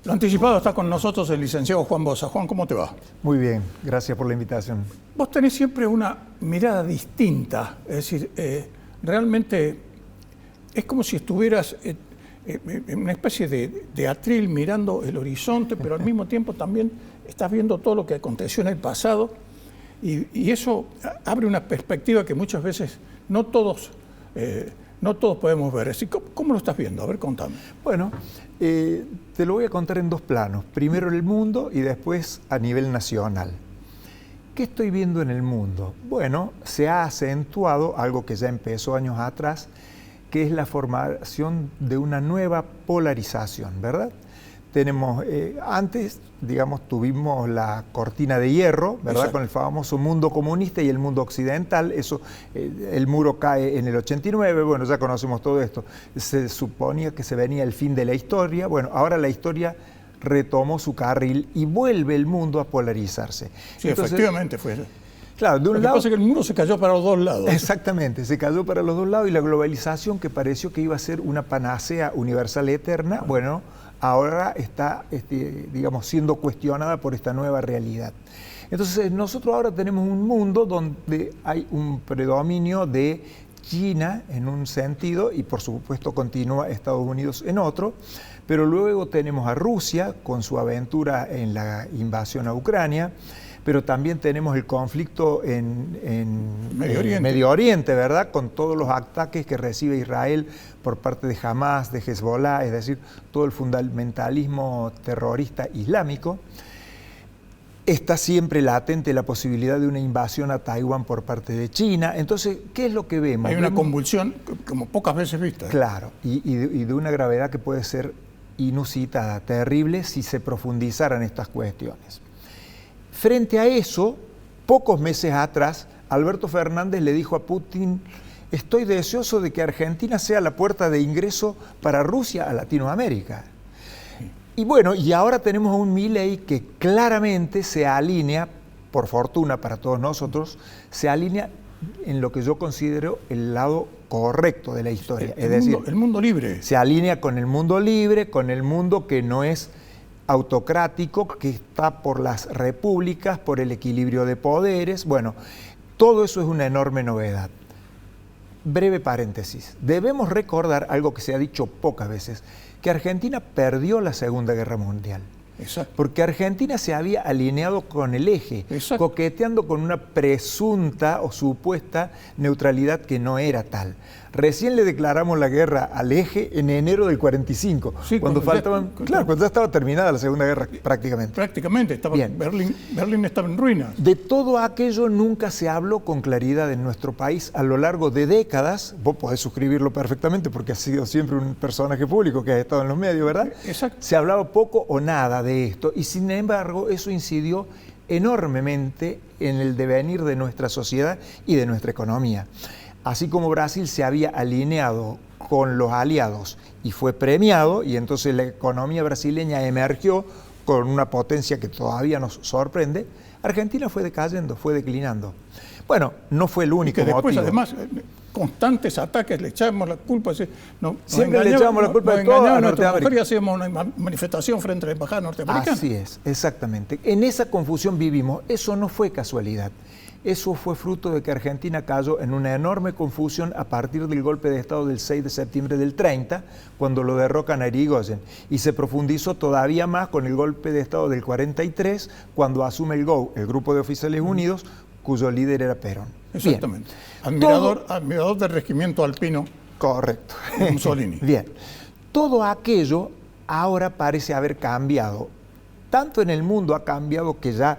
Lo anticipado, está con nosotros el licenciado Juan Bosa. Juan, ¿cómo te va? Muy bien, gracias por la invitación. Vos tenés siempre una mirada distinta, es decir, realmente es como si estuvieras en una especie de atril mirando el horizonte, pero al mismo tiempo también estás viendo todo lo que aconteció en el pasado y eso abre una perspectiva que muchas veces no todos podemos ver. Así, ¿cómo lo estás viendo? A ver, contame. Bueno, te lo voy a contar en dos planos. Primero en el mundo y después a nivel nacional. ¿Qué estoy viendo en el mundo? Bueno, se ha acentuado algo que ya empezó años atrás, que es la formación de una nueva polarización, ¿verdad? Tenemos, antes, digamos, tuvimos la cortina de hierro, ¿verdad? Exacto. Con el famoso mundo comunista y el mundo occidental. Eso, el muro cae en el 89, bueno, ya conocemos todo esto. Se suponía que se venía el fin de la historia. Bueno, ahora la historia retomó su carril y vuelve el mundo a polarizarse. Sí, entonces, efectivamente fue eso. Claro, de un lado, lo que pasa es que el muro se cayó para los dos lados. Exactamente, se cayó para los dos lados y la globalización, que pareció que iba a ser una panacea universal eterna, bueno, ahora está, digamos, siendo cuestionada por esta nueva realidad. Entonces, nosotros ahora tenemos un mundo donde hay un predominio de China en un sentido y por supuesto continúa Estados Unidos en otro, pero luego tenemos a Rusia con su aventura en la invasión a Ucrania, pero también tenemos el conflicto en Medio Oriente, ¿verdad? Con todos los ataques que recibe Israel por parte de Hamas, de Hezbollah, es decir, todo el fundamentalismo terrorista islámico. Está siempre latente la posibilidad de una invasión a Taiwán por parte de China. Entonces, ¿qué es lo que vemos? Hay una convulsión como pocas veces vista. Claro, y de una gravedad que puede ser inusitada, terrible, si se profundizaran estas cuestiones. Frente a eso, pocos meses atrás, Alberto Fernández le dijo a Putin: estoy deseoso de que Argentina sea la puerta de ingreso para Rusia a Latinoamérica. Y bueno, y ahora tenemos a un Milei que claramente se alinea, por fortuna para todos nosotros, se alinea en lo que yo considero el lado correcto de la historia. El mundo libre. Se alinea con el mundo libre, con el mundo que no es autocrático, que está por las repúblicas, por el equilibrio de poderes. Bueno, todo eso es una enorme novedad. Breve paréntesis. Debemos recordar algo que se ha dicho pocas veces, que Argentina perdió la Segunda Guerra Mundial. Exacto. Porque Argentina se había alineado con el eje, exacto, coqueteando con una presunta o supuesta neutralidad que no era tal. Recién le declaramos la guerra al eje en enero del 45, sí, cuando ya estaba terminada la Segunda Guerra prácticamente. Prácticamente, Berlín estaba en ruinas. De todo aquello nunca se habló con claridad en nuestro país a lo largo de décadas. Vos podés suscribirlo perfectamente porque has sido siempre un personaje público que ha estado en los medios, ¿verdad? Exacto. Se hablaba poco o nada de esto y sin embargo eso incidió enormemente en el devenir de nuestra sociedad y de nuestra economía. Así como Brasil se había alineado con los aliados y fue premiado, y entonces la economía brasileña emergió con una potencia que todavía nos sorprende, Argentina fue decayendo, fue declinando. Bueno, no fue el único motivo. Después, además, constantes ataques, le echamos la culpa. Siempre le echamos la culpa de todo a Norteamérica. Y hacíamos una manifestación frente a la embajada norteamericana. Así es, exactamente. En esa confusión vivimos. Eso no fue casualidad. Eso fue fruto de que Argentina cayó en una enorme confusión a partir del golpe de Estado del 6 de septiembre del 30, cuando lo derrocan a Irigoyen, y se profundizó todavía más con el golpe de Estado del 43, cuando asume el GO, el Grupo de Oficiales Unidos, cuyo líder era Perón. Exactamente. Admirador del regimiento alpino. Correcto. Mussolini. Bien. Todo aquello ahora parece haber cambiado. Tanto en el mundo ha cambiado que ya,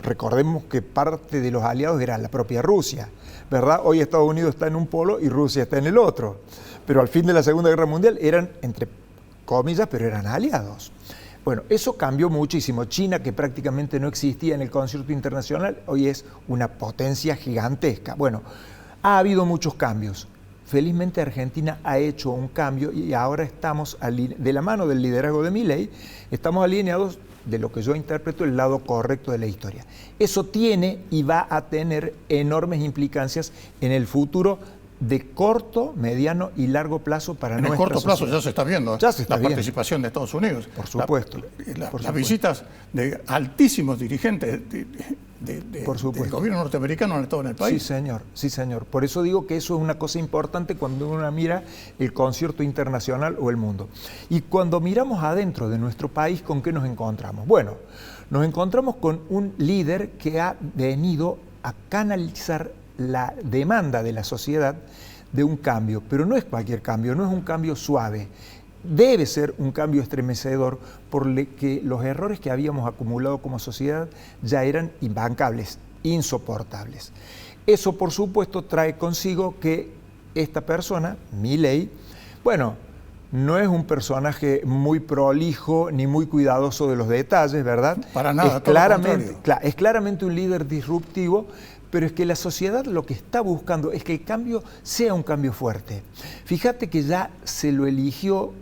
recordemos que parte de los aliados era la propia Rusia, ¿verdad? Hoy Estados Unidos está en un polo y Rusia está en el otro. Pero al fin de la Segunda Guerra Mundial eran, entre comillas, pero eran aliados. Bueno, eso cambió muchísimo. China, que prácticamente no existía en el concierto internacional, hoy es una potencia gigantesca. Bueno, ha habido muchos cambios. Felizmente Argentina ha hecho un cambio y ahora estamos, de la mano del liderazgo de Milei, estamos alineados de lo que yo interpreto el lado correcto de la historia. Eso tiene y va a tener enormes implicancias en el futuro de corto, mediano y largo plazo para nuestra sociedad. En el corto plazo sociedad. ya se está viendo la participación de Estados Unidos. Por supuesto. Las visitas de altísimos dirigentes del gobierno norteamericano han estado en el país. Sí, señor. Por eso digo que eso es una cosa importante cuando uno mira el concierto internacional o el mundo. Y cuando miramos adentro de nuestro país, ¿con qué nos encontramos? Bueno, nos encontramos con un líder que ha venido a canalizar la demanda de la sociedad de un cambio, pero no es cualquier cambio, no es un cambio suave. Debe ser un cambio estremecedor porque los errores que habíamos acumulado como sociedad ya eran imbancables, insoportables. Eso, por supuesto, trae consigo que esta persona, Milei, bueno, no es un personaje muy prolijo ni muy cuidadoso de los detalles, ¿verdad? Para nada, es claramente un líder disruptivo, pero es que la sociedad lo que está buscando es que el cambio sea un cambio fuerte. Fíjate que ya se lo eligió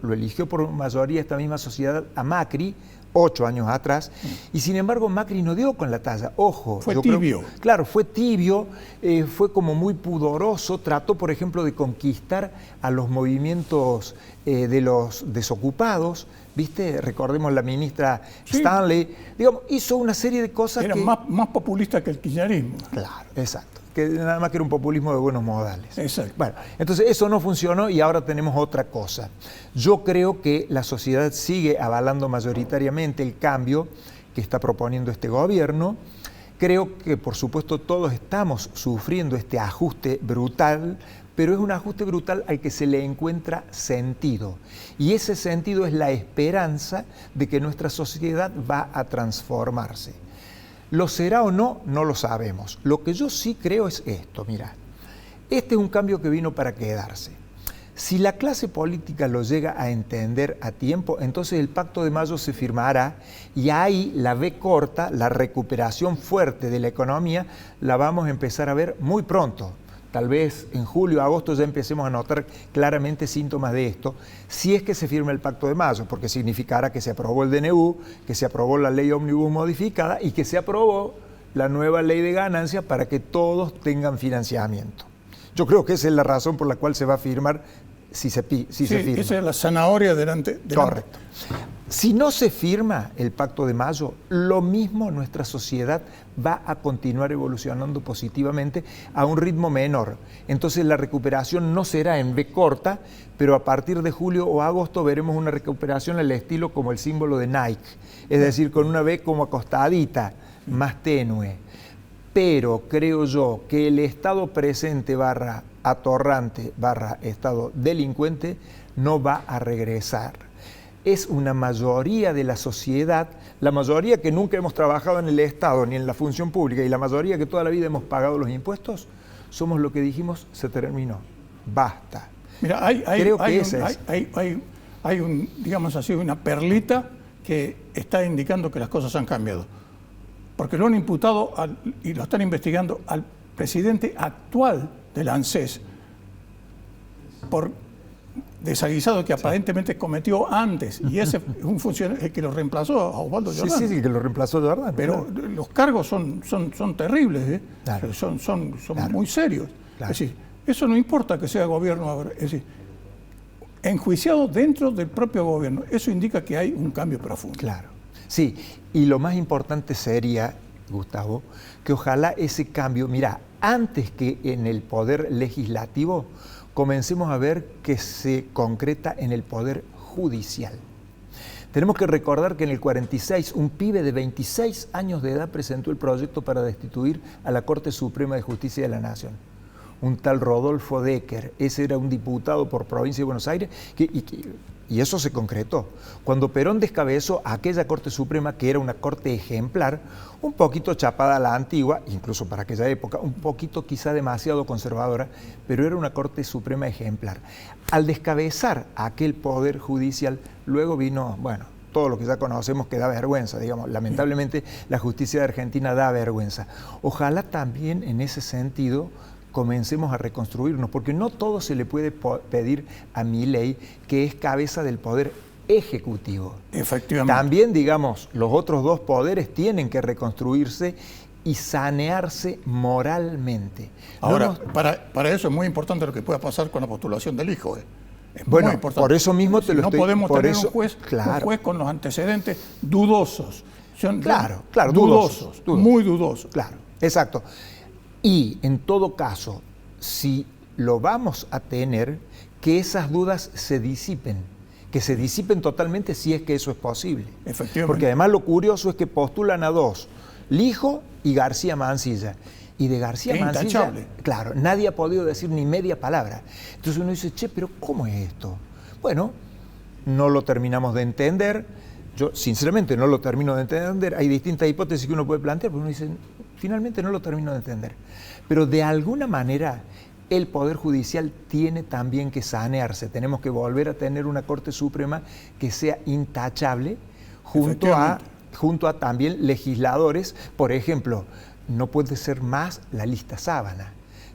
por mayoría esta misma sociedad a Macri, 8 años atrás, y sin embargo Macri no dio con la talla. Ojo. Fue tibio. Claro, fue tibio, fue como muy pudoroso, trató, por ejemplo, de conquistar a los movimientos de los desocupados, ¿viste? Recordemos la ministra Stanley, digamos, hizo una serie de cosas que... Era más populista que el kirchnerismo. Claro, exacto. Que nada más que era un populismo de buenos modales. Exacto. Bueno, entonces eso no funcionó y ahora tenemos otra cosa. Yo creo que la sociedad sigue avalando mayoritariamente el cambio que está proponiendo este gobierno. Creo que, por supuesto, todos estamos sufriendo este ajuste brutal, pero es un ajuste brutal al que se le encuentra sentido. Y ese sentido es la esperanza de que nuestra sociedad va a transformarse. ¿Lo será o no? No lo sabemos. Lo que yo sí creo es esto, mirá. Este es un cambio que vino para quedarse. Si la clase política lo llega a entender a tiempo, entonces el Pacto de Mayo se firmará y ahí la V corta, la recuperación fuerte de la economía, la vamos a empezar a ver muy pronto. Tal vez en julio, agosto ya empecemos a notar claramente síntomas de esto, si es que se firma el Pacto de Mayo, porque significará que se aprobó el DNU, que se aprobó la ley ómnibus modificada y que se aprobó la nueva ley de ganancias para que todos tengan financiamiento. Yo creo que esa es la razón por la cual se va a firmar si se firma. Esa es la zanahoria delante. Correcto. Si no se firma el Pacto de Mayo, lo mismo nuestra sociedad va a continuar evolucionando positivamente a un ritmo menor. Entonces la recuperación no será en V corta, pero a partir de julio o agosto veremos una recuperación al estilo como el símbolo de Nike, es decir, con una V como acostadita, más tenue. Pero creo yo que el estado presente / atorrante / estado delincuente no va a regresar. Es una mayoría de la sociedad, la mayoría que nunca hemos trabajado en el Estado ni en la función pública y la mayoría que toda la vida hemos pagado los impuestos, somos lo que dijimos, se terminó, basta. Mira, hay digamos así, una perlita que está indicando que las cosas han cambiado. Porque lo han imputado y lo están investigando al presidente actual del ANSES por desaguisado que aparentemente cometió antes, y ese es un funcionario que lo reemplazó a Osvaldo Jordán. Sí, que lo reemplazó Jordán. Pero los cargos son terribles, ¿eh? Claro. Son Claro. muy serios. Claro. Es decir, eso no importa que sea gobierno ahora. Es decir, enjuiciado dentro del propio gobierno. Eso indica que hay un cambio profundo. Claro. Sí, y lo más importante sería, Gustavo, que ojalá ese cambio, mira, antes que en el poder legislativo, comencemos a ver que se concreta en el poder judicial. Tenemos que recordar que en el 46 un pibe de 26 años de edad presentó el proyecto para destituir a la Corte Suprema de Justicia de la Nación. Un tal Rodolfo Decker, ese era un diputado por provincia de Buenos Aires, y eso se concretó. Cuando Perón descabezó a aquella Corte Suprema, que era una corte ejemplar, un poquito chapada a la antigua, incluso para aquella época, un poquito quizá demasiado conservadora, pero era una Corte Suprema ejemplar. Al descabezar a aquel poder judicial, luego vino, bueno, todo lo que ya conocemos que da vergüenza, digamos, lamentablemente la justicia de Argentina da vergüenza. Ojalá también en ese sentido comencemos a reconstruirnos, porque no todo se le puede pedir a Milei, que es cabeza del poder ejecutivo. Efectivamente. También, digamos, los otros dos poderes tienen que reconstruirse y sanearse moralmente. Ahora, para eso es muy importante lo que pueda pasar con la postulación del hijo. Es bueno, muy importante. por eso mismo te lo no estoy... podemos tener eso, un juez con los antecedentes dudosos. Claro, dudosos, muy dudosos. Claro, exacto. Y en todo caso, si lo vamos a tener, que esas dudas se disipen, que se disipen totalmente si es que eso es posible. Efectivamente. Porque además lo curioso es que postulan a dos, Lijo y García Mansilla. Y de García Mansilla, intachable. Claro, nadie ha podido decir ni media palabra. Entonces uno dice, che, pero ¿cómo es esto? Bueno, no lo terminamos de entender. Yo, sinceramente, no lo termino de entender. Hay distintas hipótesis que uno puede plantear, pero uno dice, finalmente no lo termino de entender. Pero de alguna manera, el Poder Judicial tiene también que sanearse. Tenemos que volver a tener una Corte Suprema que sea intachable junto a también legisladores. Por ejemplo, no puede ser más la lista sábana.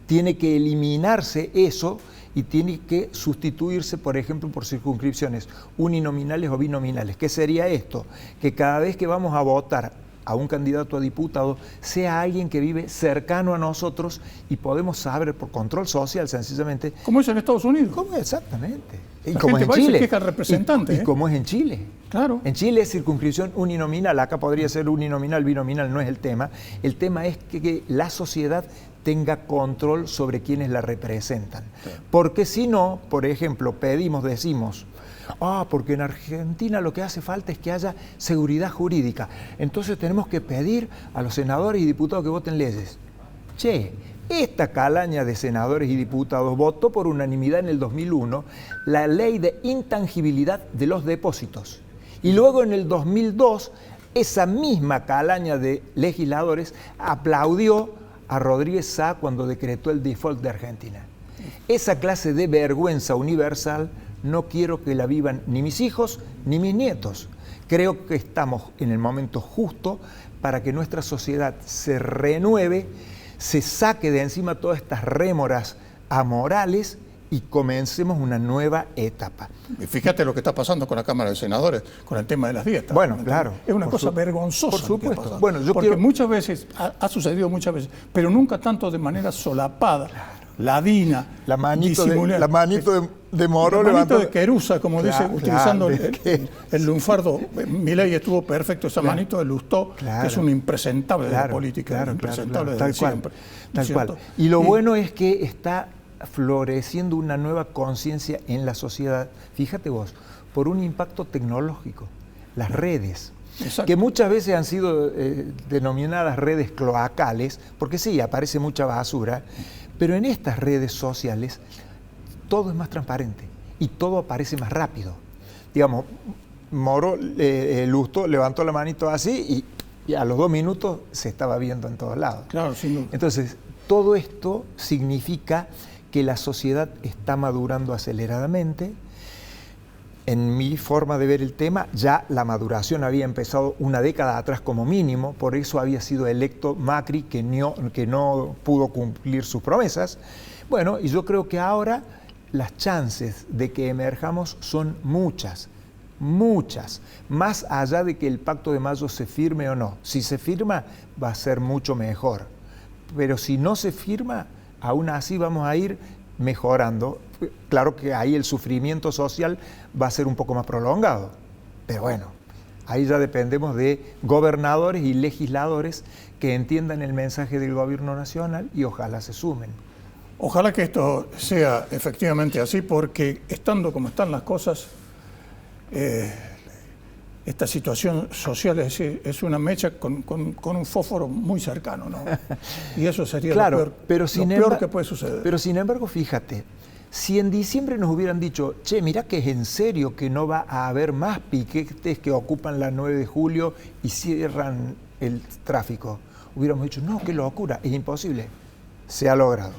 Tiene que eliminarse eso y tiene que sustituirse, por ejemplo, por circunscripciones uninominales o binominales. ¿Qué sería esto? Que cada vez que vamos a votar a un candidato a diputado, sea alguien que vive cercano a nosotros y podemos saber por control social, sencillamente. ¿Cómo es en Estados Unidos? ¿Cómo es exactamente? Y la como gente es en Chile. Se queja al representante. Y como es en Chile. Claro. En Chile es circunscripción uninominal, acá podría ser uninominal, binominal, no es el tema. El tema es que la sociedad tenga control sobre quienes la representan. Sí. Porque si no, por ejemplo, decimos, porque en Argentina lo que hace falta es que haya seguridad jurídica. Entonces tenemos que pedir a los senadores y diputados que voten leyes. Che, esta calaña de senadores y diputados votó por unanimidad en el 2001 la ley de intangibilidad de los depósitos. Y luego en el 2002, esa misma calaña de legisladores aplaudió a Rodríguez Sá cuando decretó el default de Argentina. Esa clase de vergüenza universal no quiero que la vivan ni mis hijos ni mis nietos. Creo que estamos en el momento justo para que nuestra sociedad se renueve, se saque de encima todas estas rémoras amorales y comencemos una nueva etapa. Y fíjate lo que está pasando con la Cámara de Senadores, con el tema de las dietas. Bueno, claro. Es una cosa vergonzosa. Por supuesto. Lo que está Bueno, porque muchas veces, ha sucedido muchas veces, pero nunca tanto de manera solapada, ladina, la manito de Moro. La manito de Querusa, como dice, utilizando el lunfardo. Milei estuvo perfecto, esa manito de Lustó, que es un impresentable de la política, impresentable desde siempre. Tal cual. Y lo bueno es que está floreciendo una nueva conciencia en la sociedad, fíjate vos, por un impacto tecnológico, las redes. Exacto. Que muchas veces han sido denominadas redes cloacales, porque sí, aparece mucha basura, pero en estas redes sociales todo es más transparente y todo aparece más rápido. Digamos, Moro, Lustó levantó la manito así y a los 2 minutos se estaba viendo en todos lados. Claro, sin duda. Entonces, todo esto significa que la sociedad está madurando aceleradamente. En mi forma de ver el tema, ya la maduración había empezado una década atrás como mínimo, por eso había sido electo Macri, que no pudo cumplir sus promesas. Bueno, y yo creo que ahora las chances de que emerjamos son muchas, más allá de que el Pacto de Mayo se firme o no. Si se firma, va a ser mucho mejor, pero si no se firma, aún así vamos a ir mejorando. Claro que ahí el sufrimiento social va a ser un poco más prolongado, pero bueno, ahí ya dependemos de gobernadores y legisladores que entiendan el mensaje del gobierno nacional y ojalá se sumen. Ojalá que esto sea efectivamente así, porque estando como están las cosas, esta situación social es una mecha con un fósforo muy cercano, ¿no? Y eso sería lo peor que puede suceder. Pero sin embargo, fíjate, si en diciembre nos hubieran dicho, che, mirá que es en serio que no va a haber más piquetes que ocupan la 9 de julio y cierran el tráfico, hubiéramos dicho, no, qué locura, es imposible. Se ha logrado.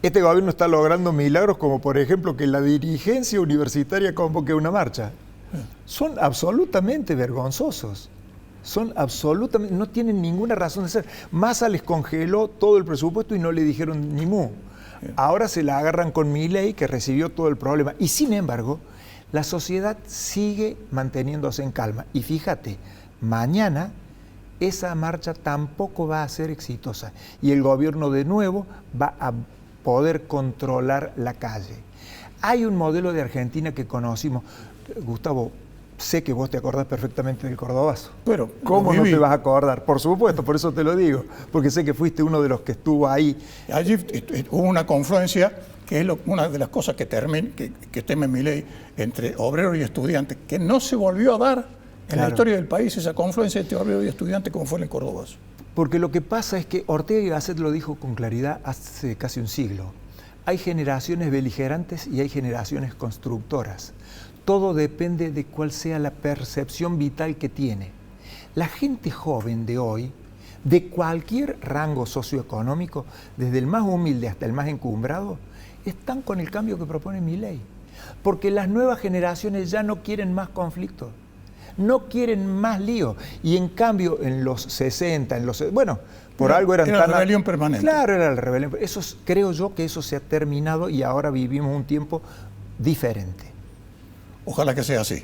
Este gobierno está logrando milagros como, por ejemplo, que la dirigencia universitaria convoque una marcha. Son absolutamente vergonzosos. No tienen ninguna razón de ser. Massa les congeló todo el presupuesto y no le dijeron ni mu. Ahora se la agarran con Milei, que recibió todo el problema. Y sin embargo, la sociedad sigue manteniéndose en calma. Y fíjate, mañana esa marcha tampoco va a ser exitosa y el gobierno de nuevo va a poder controlar la calle. Hay un modelo de Argentina que conocimos. Gustavo, sé que vos te acordás perfectamente del Cordobazo. Pero ¿cómo no te vas a acordar? Por supuesto, por eso te lo digo, porque sé que fuiste uno de los que estuvo ahí. Allí hubo una confluencia, que es una de las cosas que teme Milei, entre obreros y estudiantes, que no se volvió a dar en la historia del país, esa confluencia entre obreros y estudiantes como fue en el Cordobazo. Porque lo que pasa es que Ortega y Gasset lo dijo con claridad hace casi un siglo. Hay generaciones beligerantes y hay generaciones constructoras. Todo depende de cuál sea la percepción vital que tiene. La gente joven de hoy, de cualquier rango socioeconómico, desde el más humilde hasta el más encumbrado, están con el cambio que propone Milei. Porque las nuevas generaciones ya no quieren más conflictos. No quieren más lío. Y en cambio, en los 60, algo eran tan... Era la rebelión permanente. Claro, era la rebelión. Creo yo que eso se ha terminado y ahora vivimos un tiempo diferente. Ojalá que sea así.